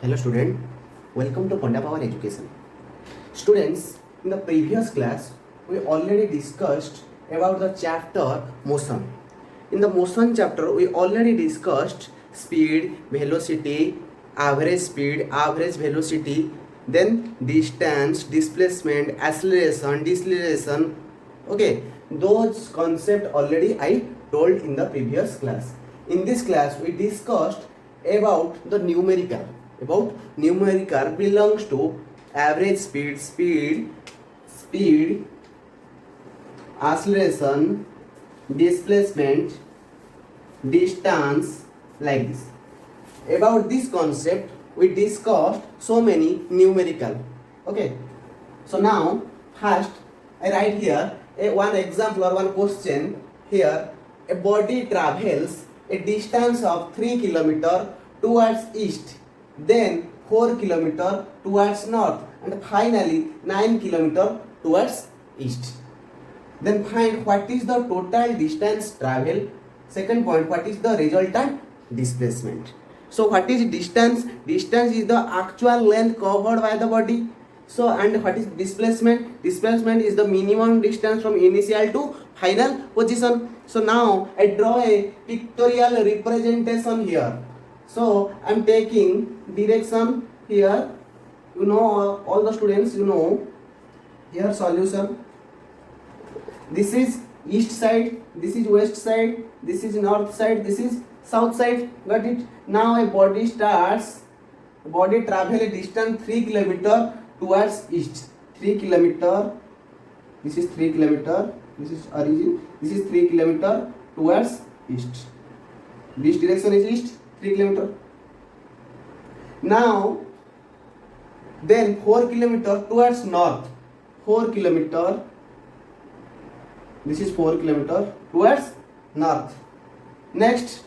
Hello student, welcome to Panda Power Education. Students, in the previous class, we already discussed about the chapter motion. In the motion chapter, we already discussed speed, velocity, average velocity, then distance, displacement, acceleration, deceleration. Okay, those concepts already I told in the previous class. In this class, we discussed about the numerical. About numerical belongs to average speed, acceleration, displacement, distance, like this. About this concept, we discussed so many numerical. Okay. So now, first, I write here one example or one question. Here, a body travels a distance of 3 km towards east, then 4 km towards north, and finally 9 km towards east. Then find what is the total distance travel. Second point, what is the resultant displacement. So what is distance? Distance is the actual length covered by the body. So and what is displacement? Displacement is the minimum distance from initial to final position. So now I draw a pictorial representation here. So I am taking direction here. You know, all the students, you know, here solution. This is east side, this is west side, this is north side, this is south side. Got it? Now a body travel a distance 3 km towards east. 3 km, this is 3 km, this is origin, this is 3 km towards east. This direction is east, 3 km. Now, then 4 km towards north. 4 km, this is 4 km towards north. Next,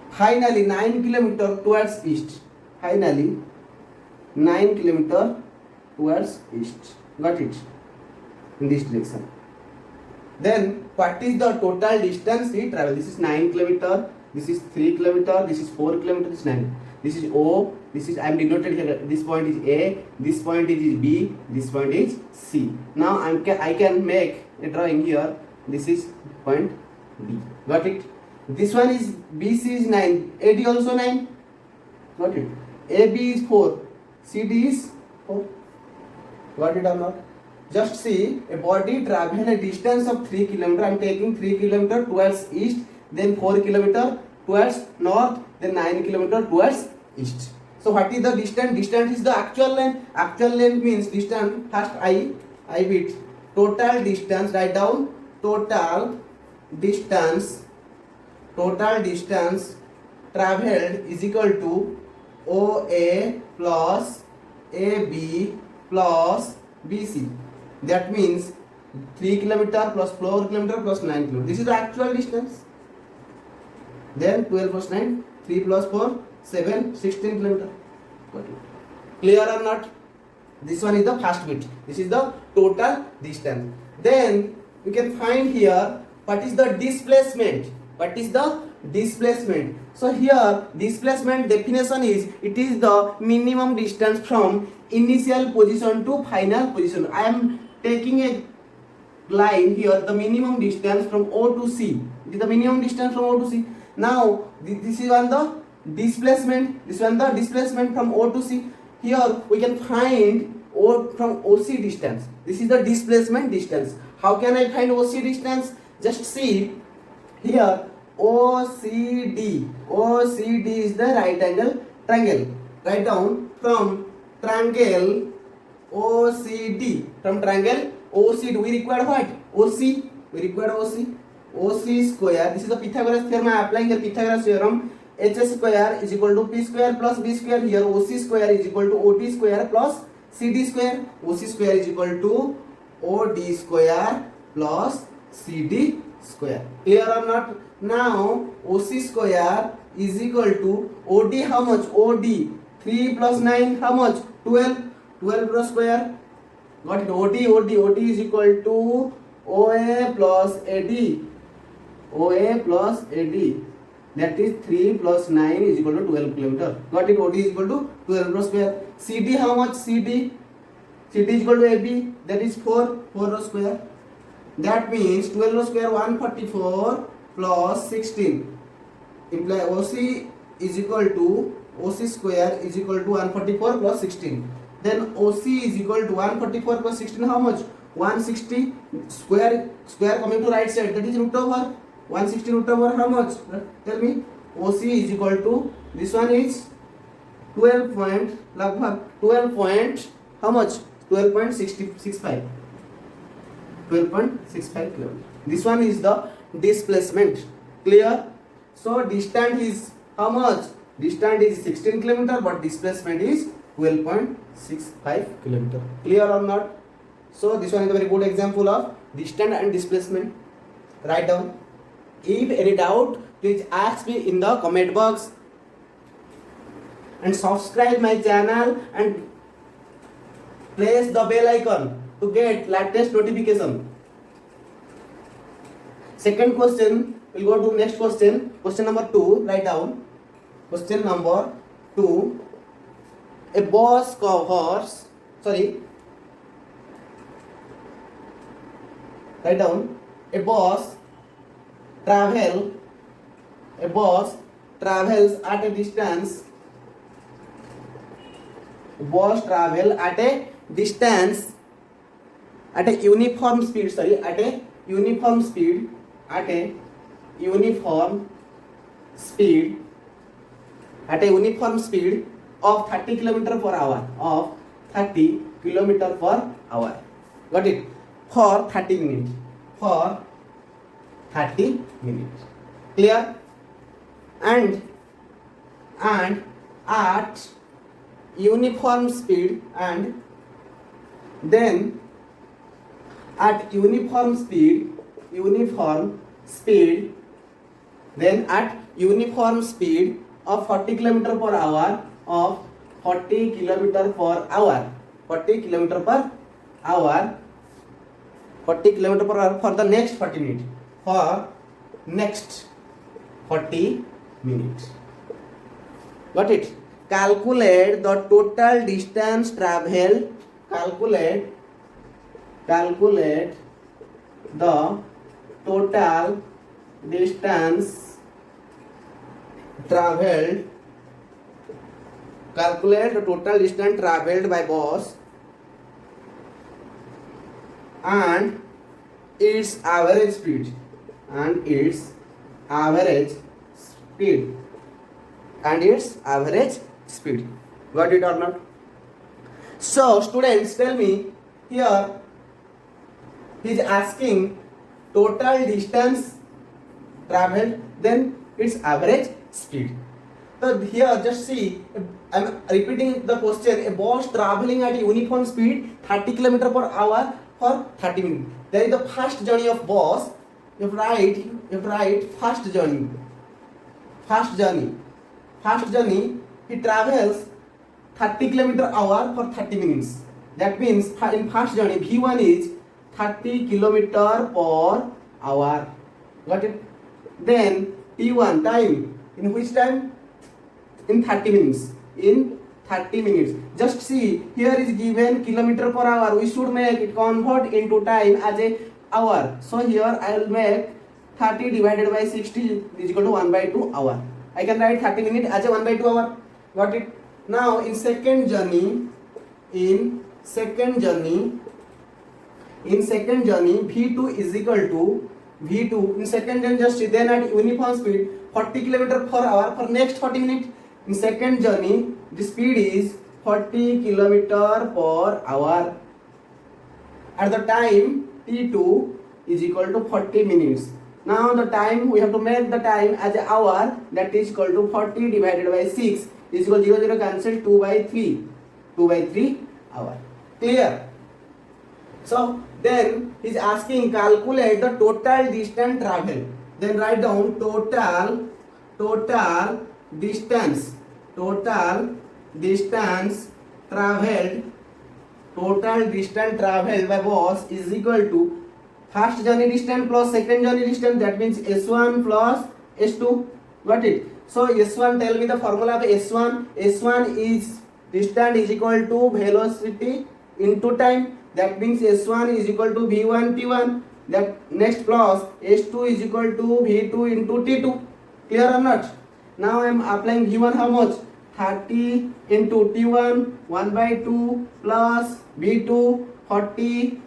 finally 9 km towards east. Finally 9 km towards east. Got it? In this direction. Then what is the total distance he travel? This is 9 km, this is 3 km, this is 4 km, this is 9. This is O, this is I am denoted here. This point is A, this point is B, this point is C. Now I can make a drawing here. This is point B. Got it? This one is BC is 9, AD also 9. Got it? AB is 4, CD is 4. Got it or not? Just see, a body travel a distance of 3 km. I am taking 3 km towards east, then 4 km towards north, then 9 km towards east. So what is the distance? Distance is the actual length. Actual length means distance. First I bit total distance. Write down total distance traveled is equal to OA plus AB plus BC. That means 3 km plus 4 km plus 9 km. This is the actual distance. Then 12 plus 9, 3 plus 4, 7, 16 km. Clear or not? This one is the first bit. This is the total distance. Then we can find here what is the displacement. What is the displacement? So here displacement definition is it is the minimum distance from initial position to final position. I am taking a line here, the minimum distance from O to C. It is the minimum distance from O to C. Now this is on the displacement. This one the displacement from O to C. Here we can find O from OC distance. This is the displacement distance. How can I find OC distance? Just see here OCD. OCD is the right angle triangle. Write down from triangle OCD. From triangle OCD we require what? OC. We require OC. OC square. This is the Pythagoras theorem. I am applying the Pythagoras theorem. H square is equal to P square plus B square. Here OC square is equal to OD square plus CD square. OC square is equal to OD square plus CD square. Clear or not? Now OC square is equal to OD how much? OD 3 plus 9 how much? 12. 12 plus square. Got it? OD is equal to OA plus AD. OA plus AD. that is 3 plus 9 is equal to 12 kilometer. Got it? OD is equal to 12 row square. CD how much? CD is equal to AB, that is 4 row square. That means 12 row square 144 plus 16 imply OC is equal to OC square is equal to 144 plus 16. Then OC is equal to 144 plus 16 how much? 160 square coming to right side, that is root over 160 root over how much? Tell me. OC is equal to, this one is 12 point how much? 12.65 kilometer. This one is the displacement. Clear? So distance is how much? Distance is 16 kilometer, but displacement is 12.65 kilometer. Clear or not? So this one is a very good example of distance and displacement. Write down. If any doubt, please ask me in the comment box. And subscribe my channel and press the bell icon to get latest notification. Second question, we'll go to next question. Question number 2, write down. Question number 2. A bus covers, write down. A bus travels at a distance. Bus travel at a distance at a uniform speed of 30 km per hour. Got it? For 30 minutes. Clear? And at uniform speed, and then at uniform speed of 40 km per hour for the next 40 minutes. Got it? Calculate the total distance traveled. Calculate the total distance traveled. Calculate the total distance traveled by bus and its average speed. Got it or not? So students, tell me, here he is asking total distance traveled, then its average speed. So here just see, I am repeating the question. A bus traveling at uniform speed 30 km per hour for 30 minutes. There is the first journey of bus. You have write first journey. He travels 30 km per hour for 30 minutes. That means in first journey V1 is 30 km per hour. Got it? Then T1 time. In which time? In 30 minutes. Just see, here is given kilometer per hour. We should make it convert into time as a hour. So here I will make 30 divided by 60 is equal to 1/2 hour. I can write 30 minutes as a 1/2 hour. Got it? Now in second journey, V2 is equal to in second journey, just then at uniform speed 40 km per hour for next 40 minutes. In second journey, the speed is 40 km per hour. At the time T2 is equal to 40 minutes. Now the time, we have to make the time as an hour, that is equal to 40 divided by 6 is equal to 0 cancel 2/3 hour. Clear? So then he is asking calculate the total distance traveled. Then write down total distance traveled by bus is equal to first journey distance plus second journey distance, that means S1 plus S2. Got it? So S1, tell me the formula of S1. S1 is distance is equal to velocity into time. That means S1 is equal to V1 T1. That next plus S2 is equal to V2 into T2. Clear or not? Now I am applying V1 how much? 30 into T1 1 by 2 plus V2 40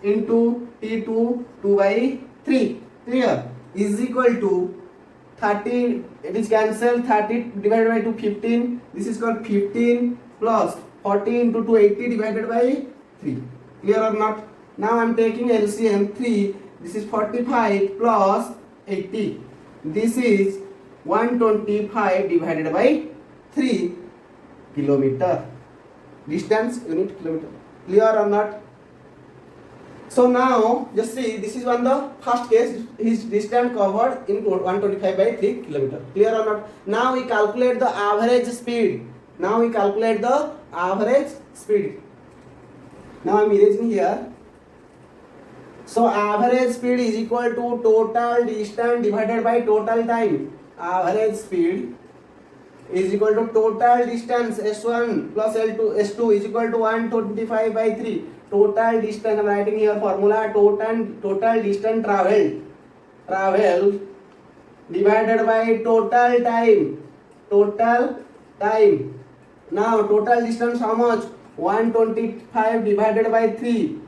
into T2 2 by 3. Clear? Is equal to 30, it is cancelled, 30 divided by 2 15, this is called 15 plus 40 into 2 80 divided by 3. Clear or not? Now I am taking LCM 3, this is 45 plus 80, this is 125 divided by 3 kilometer. Distance unit kilometer. Clear or not? So now just see, this is one the first case, his distance covered in 125 by 3 kilometer. Clear or not? Now we calculate the average speed. Now we calculate the average speed. Now I am erasing here. So average speed is equal to total distance divided by total time. Average speed is equal to total distance S1 plus L2 S2 is equal to 125 by 3. Total distance, I am writing here formula, total distance traveled divided by total time. Now total distance how much? 125 divided by 3.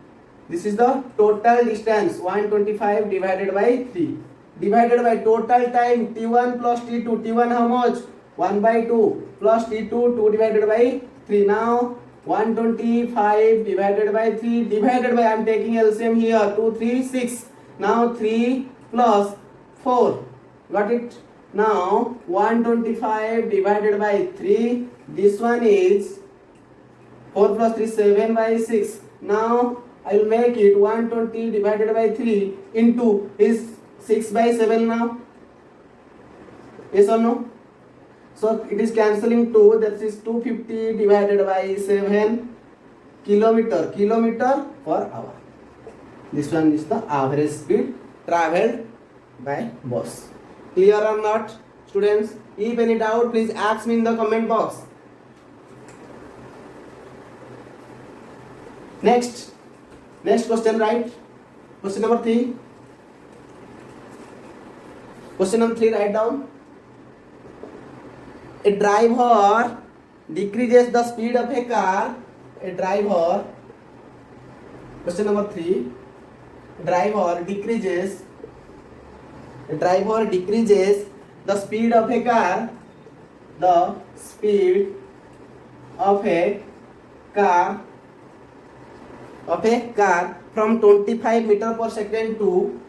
This is the total distance, 125 divided by 3 divided by total time T1 plus T2. T1 how much? 1 by 2 plus T2 2 divided by 3. Now 125 divided by 3 divided by, I am taking LCM here, 2 3 6. Now 3 plus 4. Got it? Now 125 divided by 3. This one is 4 plus 3 7 by 6. Now I will make it 120 divided by 3 into is 6 by 7 now. Yes or no? So it is cancelling 2, that is 250 divided by 7 kilometer per hour. This one is the average speed travelled by bus. Clear or not, students? If any doubt, please ask me in the comment box. Next question, right? Question number 3. Question number 3, write down. A driver decreases the speed of a car. Question number 3. A driver decreases the speed of a car. The speed of a car from 25 meter per second to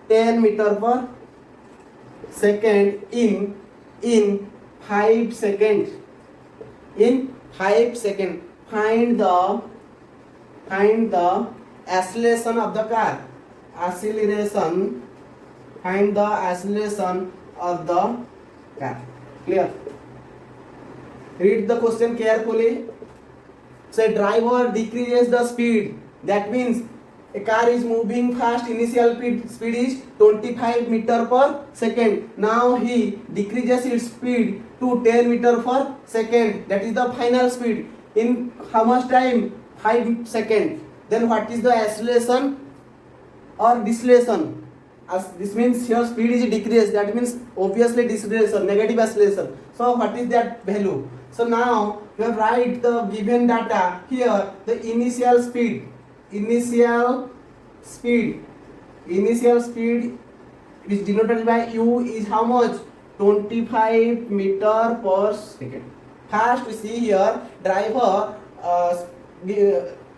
10 meter per second in 5 seconds. Find the acceleration of the car. Find the acceleration of the car. Clear? Read the question carefully. So driver decreases the speed. That means a car is moving fast. Initial speed is 25 meter per second. Now he decreases its speed to 10 meter per second. That is the final speed. In how much time? 5 seconds. Then what is the acceleration or deceleration? As this means here speed is decreased. That means obviously deceleration, negative acceleration. So what is that value? So now we have write the given data here. The initial speed which denoted by U is how much? 25 meter per second. First we see here driver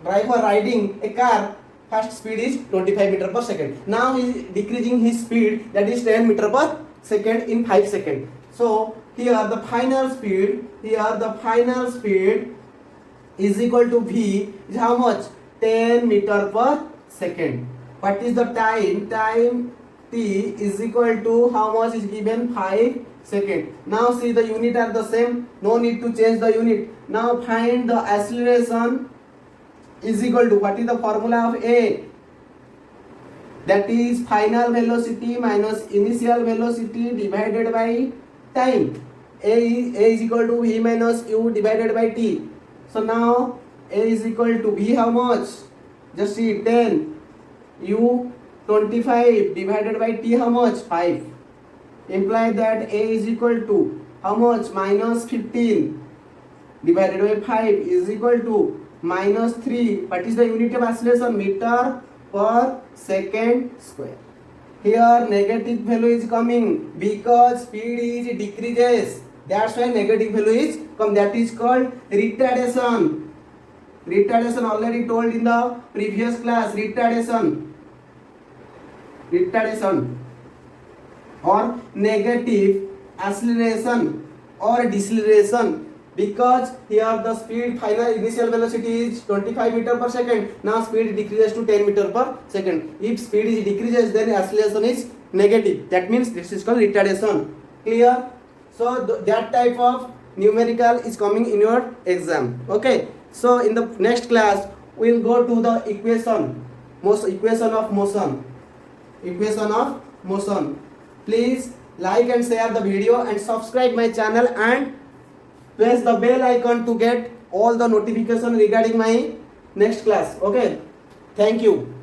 riding a car. First speed is 25 meter per second. Now he is decreasing his speed, that is 10 meter per second in 5 seconds. So here the final speed is equal to V is how much? 10 meter per second. What is the time? Time T is equal to how much is given? 5 seconds. Now see the unit are the same. No need to change the unit. Now find the acceleration is equal to, what is the formula of A? that is final velocity minus initial velocity divided by time. A is equal to v minus u divided by t. So now a is equal to v how much? Just see 10, u 25 divided by t how much? 5. Imply that a is equal to how much? Minus 15 divided by 5 is equal to minus 3. What is the unit of acceleration? Meter per second square. Here negative value is coming because speed is decreases. That's why negative value is come. That is called retardation. Retardation already told in the previous class. Retardation or negative acceleration or deceleration, because here the speed final initial velocity is 25 meter per second. Now speed decreases to 10 meter per second. If speed is decreases, then acceleration is negative. That means this is called retardation. Clear? So that type of numerical is coming in your exam. Okay. So in the next class we will go to the equation of motion. Please like and share the video and subscribe my channel and press the bell icon to get all the notification regarding my next class. Okay, thank you.